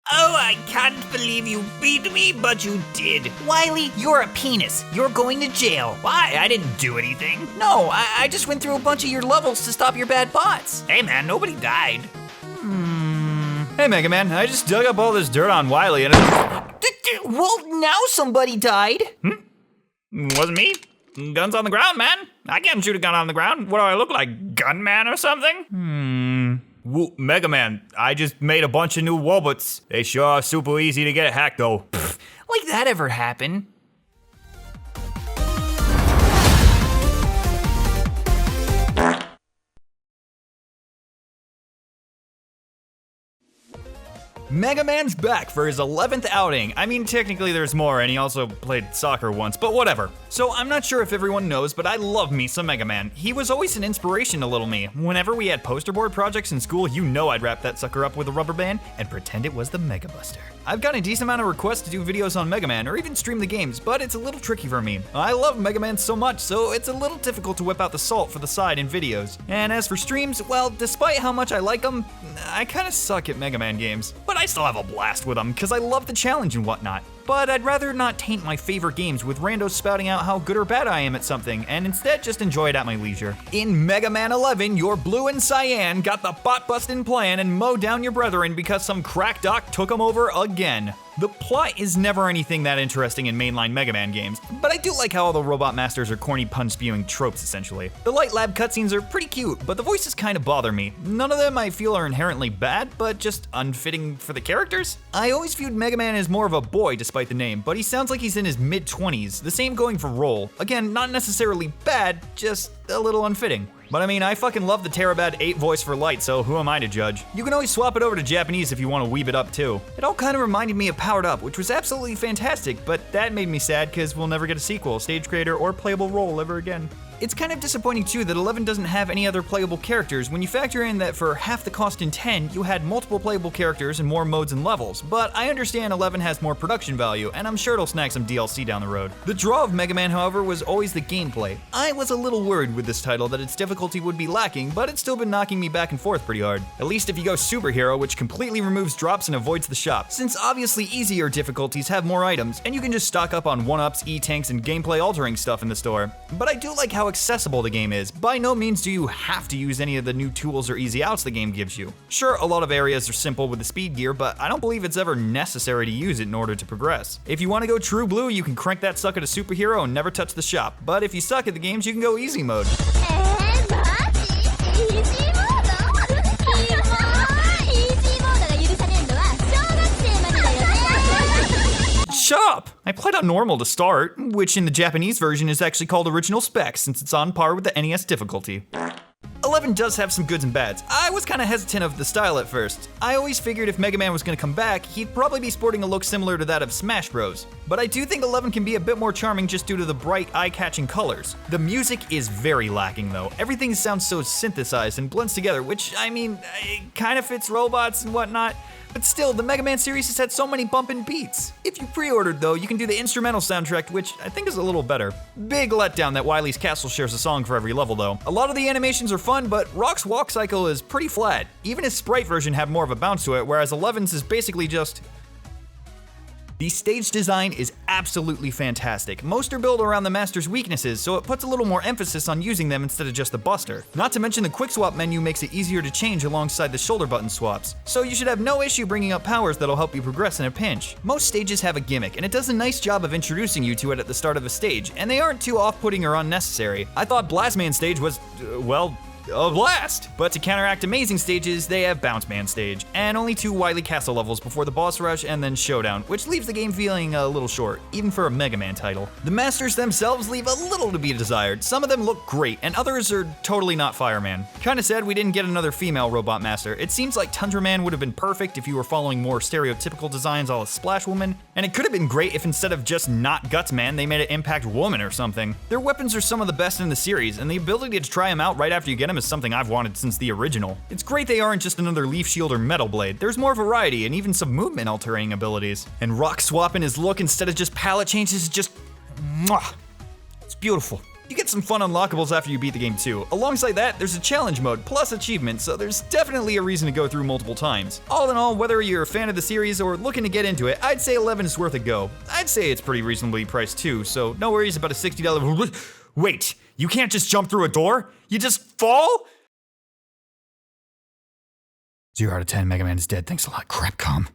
Oh, I can't believe you beat me, but you did. Wily, you're a penis. You're going to jail. Why? I didn't do anything. No, I just went through a bunch of your levels to stop your bad bots. Hey man, nobody died. Hey Megaman, I just dug up all this dirt on Wily and Well, now somebody died. Wasn't me. Gun's on the ground, man. I can't shoot a gun on the ground. What do I look like, Gunman or something? Megaman, I just made a bunch of new robots. They sure are super easy to get hacked though. Like that ever happen? Megaman's back for his 11th outing. I mean, technically there's more, and he also played soccer once, but whatever. So I'm not sure if everyone knows, but I love me some Mega Man. He was always an inspiration to little me. Whenever we had poster board projects in school, you know I'd wrap that sucker up with a rubber band and pretend it was the Mega Buster. I've gotten a decent amount of requests to do videos on Mega Man or even stream the games, but it's a little tricky for me. I love Mega Man so much, so it's a little difficult to whip out the salt for the side in videos. And as for streams, well, despite how much I like them, I kinda suck at Mega Man games. But I still have a blast with them, cause I love the challenge and whatnot. But I'd rather not taint my favorite games with randos spouting out how good or bad I am at something, and instead just enjoy it at my leisure. In Mega Man 11, your blue and cyan got the bot-bustin' plan and mowed down your brethren because some crack doc took them over again. The plot is never anything that interesting in mainline Mega Man games, but I do like how all the robot masters are corny pun-spewing tropes, essentially. The light lab cutscenes are pretty cute, but the voices kinda bother me. None of them I feel are inherently bad, but just unfitting for the characters. I always viewed Mega Man as more of a boy despite the name, but he sounds like he's in his mid-20s, the same going for Roll. Again, not necessarily bad, just a little unfitting. But I mean, I fucking love the Terabad 8 voice for Light, so who am I to judge? You can always swap it over to Japanese if you want to weeb it up too. It all kind of reminded me of Powered Up, which was absolutely fantastic, but that made me sad because we'll never get a sequel, stage creator, or playable role ever again. It's kind of disappointing too that 11 doesn't have any other playable characters when you factor in that for half the cost in 10, you had multiple playable characters and more modes and levels, but I understand 11 has more production value, and I'm sure it'll snag some DLC down the road. The draw of Mega Man, however, was always the gameplay. I was a little worried with this title that its difficulty would be lacking, but it's still been knocking me back and forth pretty hard. At least if you go Superhero, which completely removes drops and avoids the shop, since obviously easier difficulties have more items, and you can just stock up on 1-ups, E-tanks, and gameplay altering stuff in the store. But I do like how accessible the game is. By no means do you have to use any of the new tools or easy outs the game gives you. Sure, a lot of areas are simple with the speed gear, but I don't believe it's ever necessary to use it in order to progress. If you want to go true blue, you can crank that sucker to Superhero and never touch the shop. But if you suck at the games, you can go easy mode. Shut up! I played on normal to start, which in the Japanese version is actually called original spec since it's on par with the NES difficulty. 11 does have some goods and bads. I was kinda hesitant of the style at first. I always figured if Mega Man was gonna come back, he'd probably be sporting a look similar to that of Smash Bros. But I do think 11 can be a bit more charming just due to the bright, eye-catching colors. The music is very lacking though. Everything sounds so synthesized and blends together, which, I mean, it kinda fits robots and whatnot. But still, the Mega Man series has had so many bumpin' beats. If you pre-ordered though, you can do the instrumental soundtrack, which I think is a little better. Big letdown that Wily's Castle shares a song for every level though. A lot of the animations are fun, but Rock's walk cycle is pretty flat. Even his sprite version had more of a bounce to it, whereas 11's is basically just... The stage design is absolutely fantastic. Most are built around the master's weaknesses, so it puts a little more emphasis on using them instead of just the buster. Not to mention the quick swap menu makes it easier to change alongside the shoulder button swaps, so you should have no issue bringing up powers that'll help you progress in a pinch. Most stages have a gimmick, and it does a nice job of introducing you to it at the start of a stage, and they aren't too off-putting or unnecessary. I thought Blastman stage was, well, a blast! But to counteract amazing stages, they have Bounce Man stage, and only 2 Wily Castle levels before the boss rush and then Showdown, which leaves the game feeling a little short, even for a Mega Man title. The masters themselves leave a little to be desired. Some of them look great, and others are totally not Fireman. Kinda sad we didn't get another female robot master. It seems like Tundra Man would have been perfect if you were following more stereotypical designs a la Splash Woman, and it could have been great if instead of just not Guts Man, they made it Impact Woman or something. Their weapons are some of the best in the series, and the ability to try them out right after you get them is something I've wanted since the original. It's great they aren't just another Leaf Shield or Metal Blade. There's more variety and even some movement altering abilities. And Rock swapping his look instead of just palette changes is just... mwah. It's beautiful. You get some fun unlockables after you beat the game too. Alongside that, there's a challenge mode plus achievements, so there's definitely a reason to go through multiple times. All in all, whether you're a fan of the series or looking to get into it, I'd say 11 is worth a go. I'd say it's pretty reasonably priced too, so no worries about a $60. Wait, you can't just jump through a door? You just fall? 0 out of 10, Mega Man is dead. Thanks a lot, Crapcom.